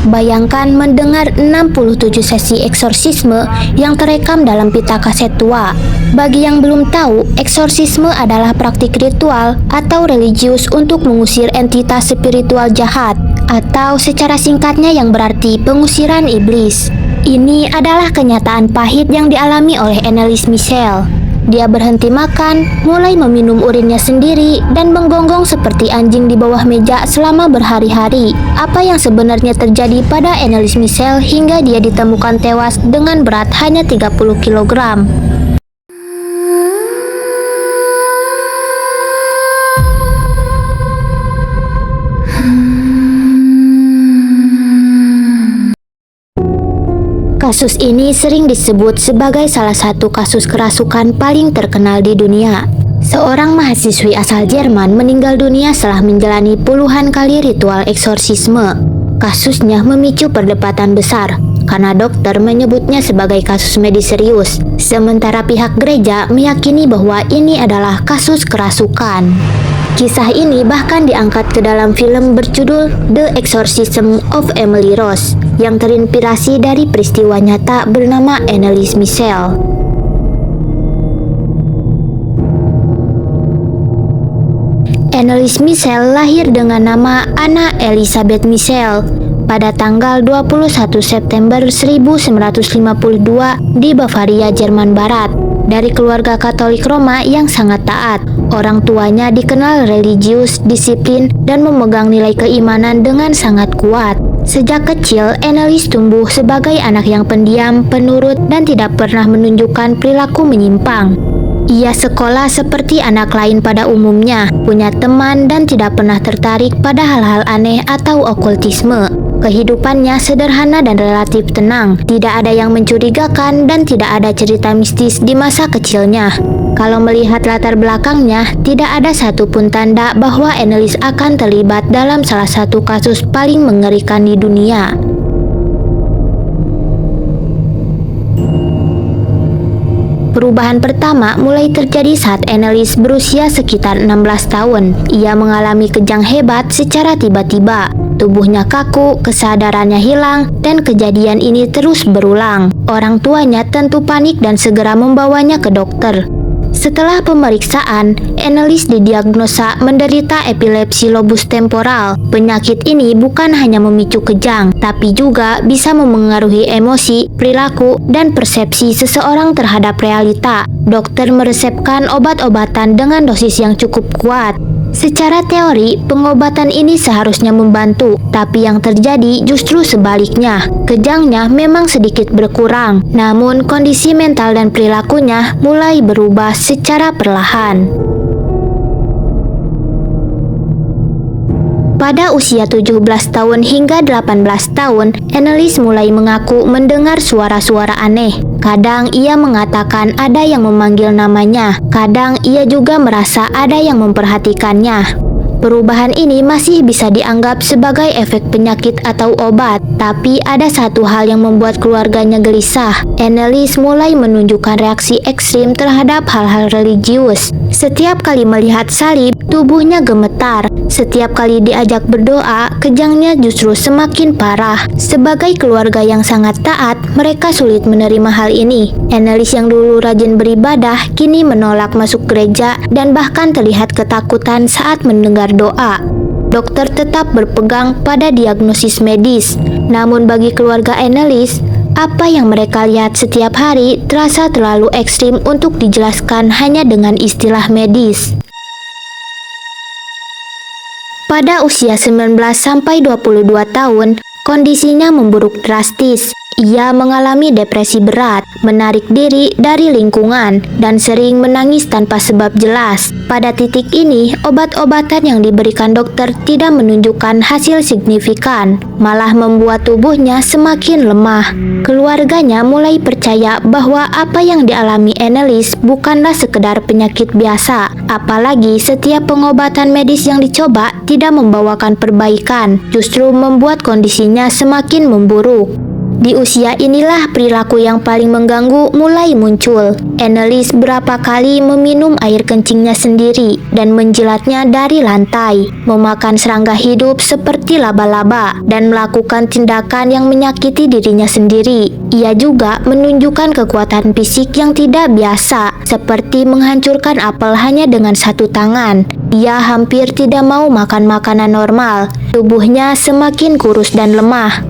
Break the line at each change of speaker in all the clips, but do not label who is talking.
Bayangkan mendengar 67 sesi eksorsisme yang terekam dalam pita kaset tua. Bagi yang belum tahu, eksorsisme adalah praktik ritual atau religius untuk mengusir entitas spiritual jahat, atau secara singkatnya yang berarti pengusiran iblis. Ini adalah kenyataan pahit yang dialami oleh Anneliese Michel. Dia berhenti makan, mulai meminum urinnya sendiri, dan menggonggong seperti anjing di bawah meja selama berhari-hari. Apa yang sebenarnya terjadi pada Anneliese Michel hingga dia ditemukan tewas dengan berat hanya 30 kg? Kasus ini sering disebut sebagai salah satu kasus kerasukan paling terkenal di dunia. Seorang mahasiswi asal Jerman meninggal dunia setelah menjalani puluhan kali ritual eksorsisme. Kasusnya memicu perdebatan besar karena dokter menyebutnya sebagai kasus medis serius, sementara pihak gereja meyakini bahwa ini adalah kasus kerasukan. Kisah ini bahkan diangkat ke dalam film berjudul The Exorcism of Emily Rose yang terinspirasi dari peristiwa nyata bernama Anneliese Michel. Anneliese Michel lahir dengan nama Anna Elisabeth Michel pada tanggal 21 September 1952 di Bavaria, Jerman Barat, dari keluarga Katolik Roma yang sangat taat. Orang tuanya dikenal religius, disiplin, dan memegang nilai keimanan dengan sangat kuat. Sejak kecil, Anneliese tumbuh sebagai anak yang pendiam, penurut, dan tidak pernah menunjukkan perilaku menyimpang. Ia sekolah seperti anak lain pada umumnya, punya teman, dan tidak pernah tertarik pada hal-hal aneh atau okultisme. Kehidupannya sederhana dan relatif tenang, tidak ada yang mencurigakan dan tidak ada cerita mistis di masa kecilnya. Kalau melihat latar belakangnya, tidak ada satupun tanda bahwa Anneliese akan terlibat dalam salah satu kasus paling mengerikan di dunia. Perubahan pertama mulai terjadi saat Anneliese berusia sekitar 16 tahun. Ia mengalami kejang hebat secara tiba-tiba. Tubuhnya kaku, kesadarannya hilang, dan kejadian ini terus berulang. Orang tuanya tentu panik dan segera membawanya ke dokter. Setelah pemeriksaan, Anneliese didiagnosa menderita epilepsi lobus temporal. Penyakit ini bukan hanya memicu kejang, tapi juga bisa memengaruhi emosi, perilaku, dan persepsi seseorang terhadap realita. Dokter meresepkan obat-obatan dengan dosis yang cukup kuat. Secara teori, pengobatan ini seharusnya membantu, tapi yang terjadi justru sebaliknya. Kejangnya memang sedikit berkurang, namun kondisi mental dan perilakunya mulai berubah secara perlahan. Pada usia 17 tahun hingga 18 tahun, Anneliese mulai mengaku mendengar suara-suara aneh. Kadang ia mengatakan ada yang memanggil namanya, kadang ia juga merasa ada yang memperhatikannya. Perubahan ini masih bisa dianggap sebagai efek penyakit atau obat, tapi ada satu hal yang membuat keluarganya gelisah. Anneliese mulai menunjukkan reaksi ekstrim terhadap hal-hal religius. Setiap kali melihat salib, tubuhnya gemetar. Setiap kali diajak berdoa, kejangnya justru semakin parah. Sebagai keluarga yang sangat taat, mereka sulit menerima hal ini. Anneliese yang dulu rajin beribadah, kini menolak masuk gereja dan bahkan terlihat ketakutan saat mendengar doa. Dokter tetap berpegang pada diagnosis medis. Namun bagi keluarga Anneliese, apa yang mereka lihat setiap hari terasa terlalu ekstrim untuk dijelaskan hanya dengan istilah medis. Pada usia 19-22 tahun, kondisinya memburuk drastis. Ia mengalami depresi berat, menarik diri dari lingkungan, dan sering menangis tanpa sebab jelas. Pada titik ini, obat-obatan yang diberikan dokter tidak menunjukkan hasil signifikan, malah membuat tubuhnya semakin lemah. Keluarganya mulai percaya bahwa apa yang dialami Anneliese bukanlah sekedar penyakit biasa, apalagi setiap pengobatan medis yang dicoba tidak membawakan perbaikan, justru membuat kondisinya semakin memburuk. Di usia inilah perilaku yang paling mengganggu mulai muncul. Annelies berapa kali meminum air kencingnya sendiri dan menjilatnya dari lantai, memakan serangga hidup seperti laba-laba, dan melakukan tindakan yang menyakiti dirinya sendiri. Ia juga menunjukkan kekuatan fisik yang tidak biasa, seperti menghancurkan apel hanya dengan satu tangan. Ia hampir tidak mau makan makanan normal. Tubuhnya semakin kurus dan lemah.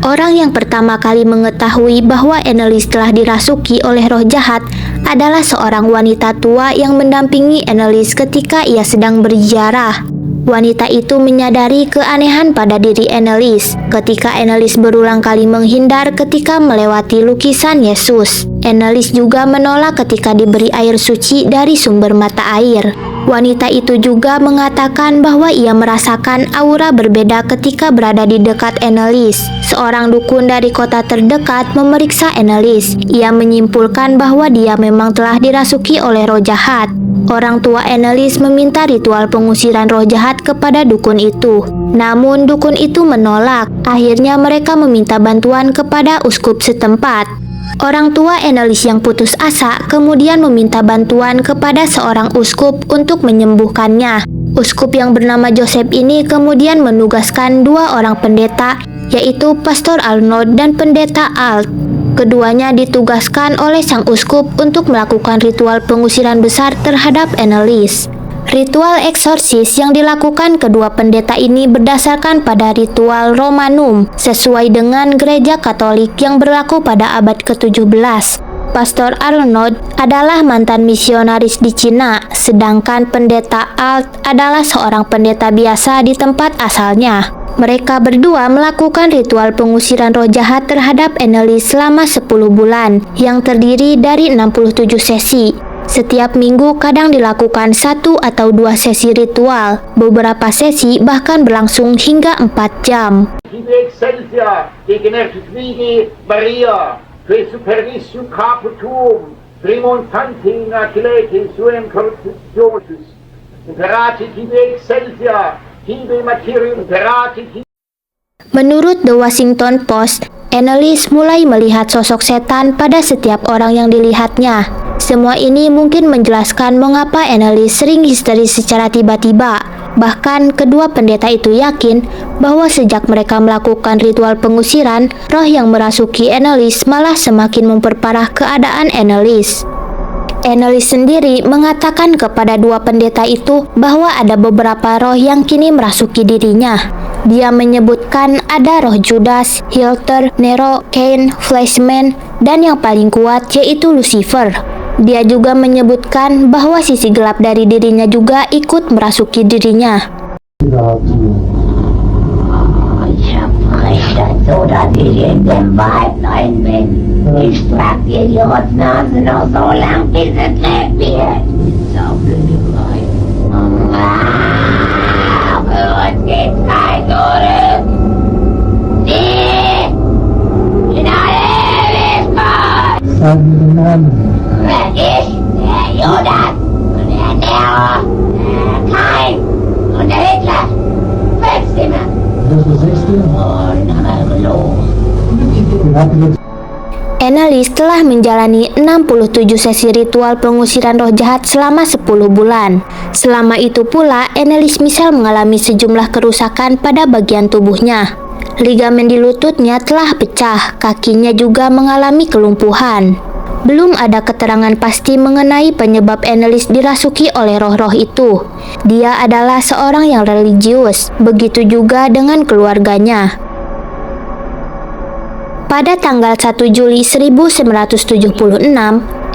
Orang yang pertama kali mengetahui bahwa Annelies telah dirasuki oleh roh jahat adalah seorang wanita tua yang mendampingi Annelies ketika ia sedang berziarah. Wanita itu menyadari keanehan pada diri Annelies ketika Annelies berulang kali menghindar ketika melewati lukisan Yesus. Annelies juga menolak ketika diberi air suci dari sumber mata air. Wanita itu juga mengatakan bahwa ia merasakan aura berbeda ketika berada di dekat Annelies. Seorang dukun dari kota terdekat memeriksa Annelies. Ia menyimpulkan bahwa dia memang telah dirasuki oleh roh jahat. Orang tua Annelies meminta ritual pengusiran roh jahat kepada dukun itu. Namun dukun itu menolak. Akhirnya mereka meminta bantuan kepada uskup setempat. Orang tua Annelies yang putus asa kemudian meminta bantuan kepada seorang uskup untuk menyembuhkannya. Uskup yang bernama Joseph ini kemudian menugaskan dua orang pendeta, yaitu Pastor Arnold dan Pendeta Alt. Keduanya ditugaskan oleh sang uskup untuk melakukan ritual pengusiran besar terhadap Annelies. Ritual eksorsis yang dilakukan kedua pendeta ini berdasarkan pada ritual Romanum, sesuai dengan gereja Katolik yang berlaku pada abad ke-17. Pastor Arnold adalah mantan misionaris di Cina, sedangkan pendeta Alt adalah seorang pendeta biasa di tempat asalnya. Mereka berdua melakukan ritual pengusiran roh jahat terhadap Annelies selama 10 bulan, yang terdiri dari 67 sesi. Setiap minggu kadang dilakukan 1 atau 2 sesi ritual. Beberapa sesi bahkan berlangsung hingga 4 jam. Menurut The Washington Post, Annelies mulai melihat sosok setan pada setiap orang yang dilihatnya. Semua ini mungkin menjelaskan mengapa Annelies sering histeris secara tiba-tiba. Bahkan kedua pendeta itu yakin bahwa sejak mereka melakukan ritual pengusiran, roh yang merasuki Annelies malah semakin memperparah keadaan Annelies. Annelies sendiri mengatakan kepada dua pendeta itu bahwa ada beberapa roh yang kini merasuki dirinya. Dia menyebutkan ada roh Judas, Hilter, Nero, Cain, Fleshman, dan yang paling kuat yaitu Lucifer. Dia juga menyebutkan bahwa sisi gelap dari dirinya juga ikut merasuki dirinya. Annelies telah menjalani 67 sesi ritual pengusiran roh jahat selama 10 bulan. Selama itu pula, Annelies Michelle mengalami sejumlah kerusakan pada bagian tubuhnya. Ligamen di lututnya telah pecah, kakinya juga mengalami kelumpuhan. Belum ada keterangan pasti mengenai penyebab Annelies dirasuki oleh roh-roh itu. Dia adalah seorang yang religius, begitu juga dengan keluarganya. Pada tanggal 1 Juli 1976,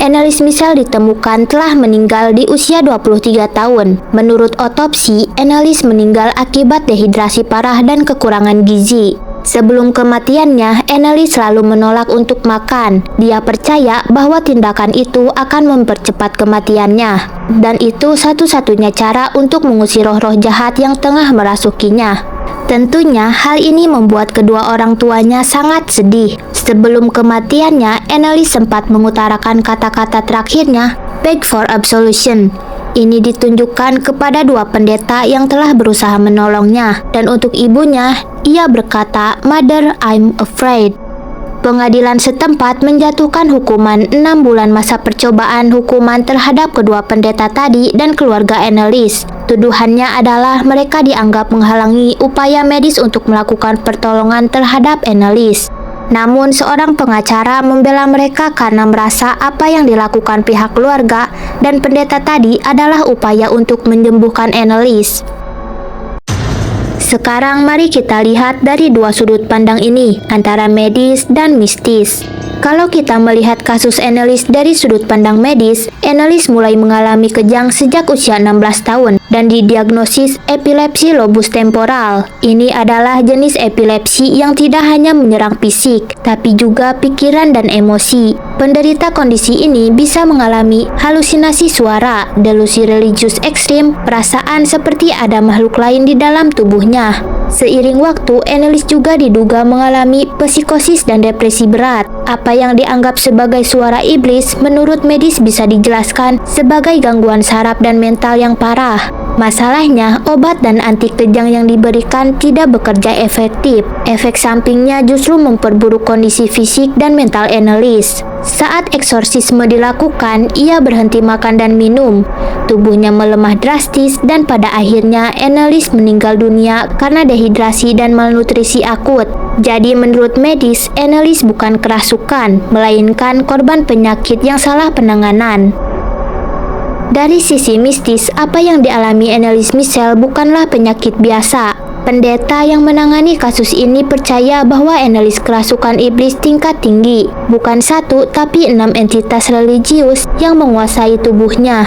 Annelies Michelle ditemukan telah meninggal di usia 23 tahun. Menurut otopsi, Annelies meninggal akibat dehidrasi parah dan kekurangan gizi. Sebelum kematiannya, Annelies selalu menolak untuk makan. Dia percaya bahwa tindakan itu akan mempercepat kematiannya, dan itu satu-satunya cara untuk mengusir roh-roh jahat yang tengah merasukinya. Tentunya hal ini membuat kedua orang tuanya sangat sedih. Sebelum kematiannya, Annelies sempat mengutarakan kata-kata terakhirnya, "Beg for absolution." Ini ditunjukkan kepada dua pendeta yang telah berusaha menolongnya, dan untuk ibunya, ia berkata, "Mother, I'm afraid." Pengadilan setempat menjatuhkan hukuman 6 bulan masa percobaan hukuman terhadap kedua pendeta tadi dan keluarga Anneliese. Tuduhannya adalah mereka dianggap menghalangi upaya medis untuk melakukan pertolongan terhadap Anneliese. Namun seorang pengacara membela mereka karena merasa apa yang dilakukan pihak keluarga dan pendeta tadi adalah upaya untuk menyembuhkan Anneliese. Sekarang mari kita lihat dari dua sudut pandang ini, antara medis dan mistis. Kalau kita melihat kasus Anneliese dari sudut pandang medis, Anneliese mulai mengalami kejang sejak usia 16 tahun dan didiagnosis epilepsi lobus temporal. Ini adalah jenis epilepsi yang tidak hanya menyerang fisik, tapi juga pikiran dan emosi. Penderita kondisi ini bisa mengalami halusinasi suara, delusi religius ekstrim, perasaan seperti ada makhluk lain di dalam tubuhnya. Seiring waktu, Anneliese juga diduga mengalami psikosis dan depresi berat. Apa yang dianggap sebagai suara iblis menurut medis bisa dijelaskan sebagai gangguan saraf dan mental yang parah. Masalahnya, obat dan anti kejang yang diberikan tidak bekerja efektif. Efek sampingnya justru memperburuk kondisi fisik dan mental Anneliese. Saat eksorsisme dilakukan, ia berhenti makan dan minum. Tubuhnya melemah drastis dan pada akhirnya Anneliese meninggal dunia karena dehidrasi dan malnutrisi akut. Jadi menurut medis, Anneliese bukan kerasukan, melainkan korban penyakit yang salah penanganan. Dari sisi mistis, apa yang dialami Anneliese Michel bukanlah penyakit biasa. Pendeta yang menangani kasus ini percaya bahwa Anneliese kerasukan iblis tingkat tinggi, bukan satu tapi 6 entitas religius yang menguasai tubuhnya.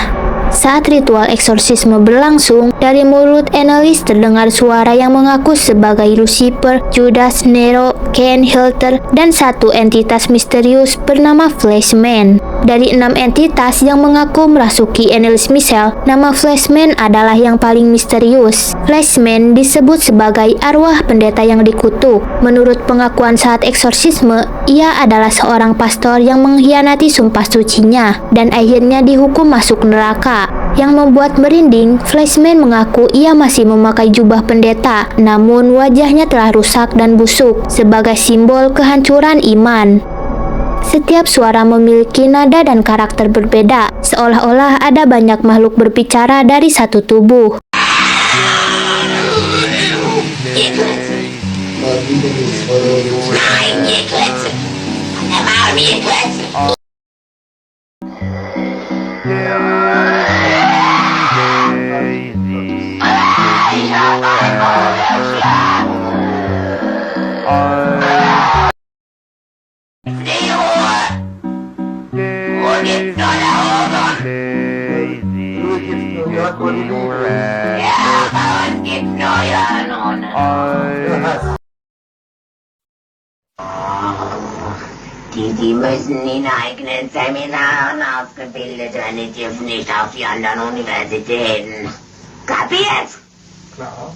Saat ritual eksorsisme berlangsung, dari mulut Anneliese terdengar suara yang mengaku sebagai Lucifer, Judas, Nero, Cain, Helter, dan satu entitas misterius bernama Fleshman. Dari 6 entitas yang mengaku merasuki Anneliese Michel, nama Fleshman adalah yang paling misterius. Fleshman disebut sebagai arwah pendeta yang dikutuk. Menurut pengakuan saat eksorsisme, ia adalah seorang pastor yang mengkhianati sumpah sucinya dan akhirnya dihukum masuk neraka. Yang membuat merinding, Fleshman mengaku ia masih memakai jubah pendeta, namun wajahnya telah rusak dan busuk sebagai simbol kehancuran iman. Setiap suara memiliki nada dan karakter berbeda, seolah-olah ada banyak makhluk berbicara dari satu tubuh.
Die müssen in eigenen Seminaren ausgebildet werden, die dürfen nicht auf die anderen Universitäten. Kapiert?
Klar.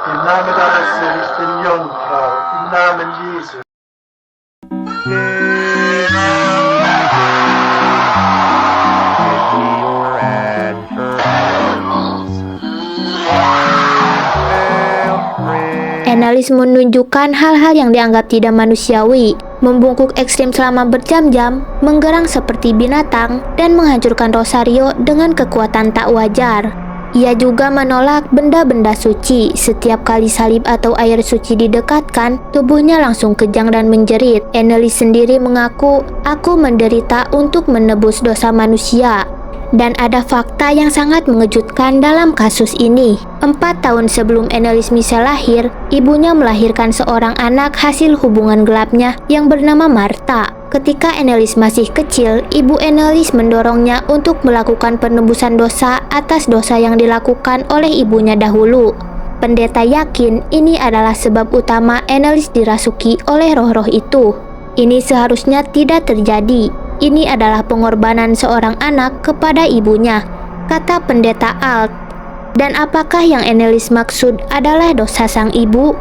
Im Namen deines seligen Jungfrau, im Namen Jesu.
Anneliese menunjukkan hal-hal yang dianggap tidak manusiawi, membungkuk ekstrim selama berjam-jam, menggerang seperti binatang, dan menghancurkan rosario dengan kekuatan tak wajar. Ia juga menolak benda-benda suci. Setiap kali salib atau air suci didekatkan, tubuhnya langsung kejang dan menjerit. Anneliese sendiri mengaku, "Aku menderita untuk menebus dosa manusia." Dan ada fakta yang sangat mengejutkan dalam kasus ini. 4 tahun sebelum Anneliese Michel lahir, ibunya melahirkan seorang anak hasil hubungan gelapnya yang bernama Martha. Ketika Anneliese masih kecil, ibu Anneliese mendorongnya untuk melakukan penebusan dosa atas dosa yang dilakukan oleh ibunya dahulu. Pendeta yakin ini adalah sebab utama Anneliese dirasuki oleh roh-roh itu. Ini seharusnya tidak terjadi. Ini adalah pengorbanan seorang anak kepada ibunya, kata pendeta Alt. Dan apakah yang Annelies maksud adalah dosa sang ibu?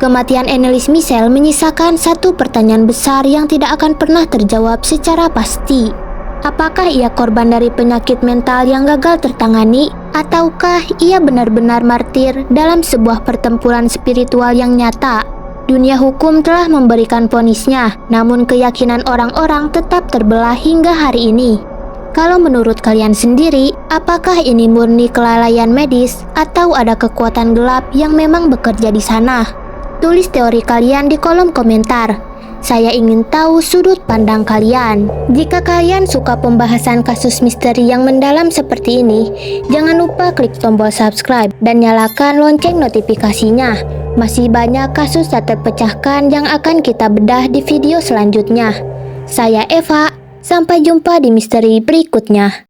Kematian Annelies Michel menyisakan satu pertanyaan besar yang tidak akan pernah terjawab secara pasti. Apakah ia korban dari penyakit mental yang gagal tertangani? Ataukah ia benar-benar martir dalam sebuah pertempuran spiritual yang nyata? Dunia hukum telah memberikan vonisnya, namun keyakinan orang-orang tetap terbelah hingga hari ini. Kalau menurut kalian sendiri, apakah ini murni kelalaian medis atau ada kekuatan gelap yang memang bekerja di sana? Tulis teori kalian di kolom komentar. Saya ingin tahu sudut pandang kalian. Jika kalian suka pembahasan kasus misteri yang mendalam seperti ini, jangan lupa klik tombol subscribe dan nyalakan lonceng notifikasinya. Masih banyak kasus tak terpecahkan yang akan kita bedah di video selanjutnya. Saya Eva, sampai jumpa di misteri berikutnya.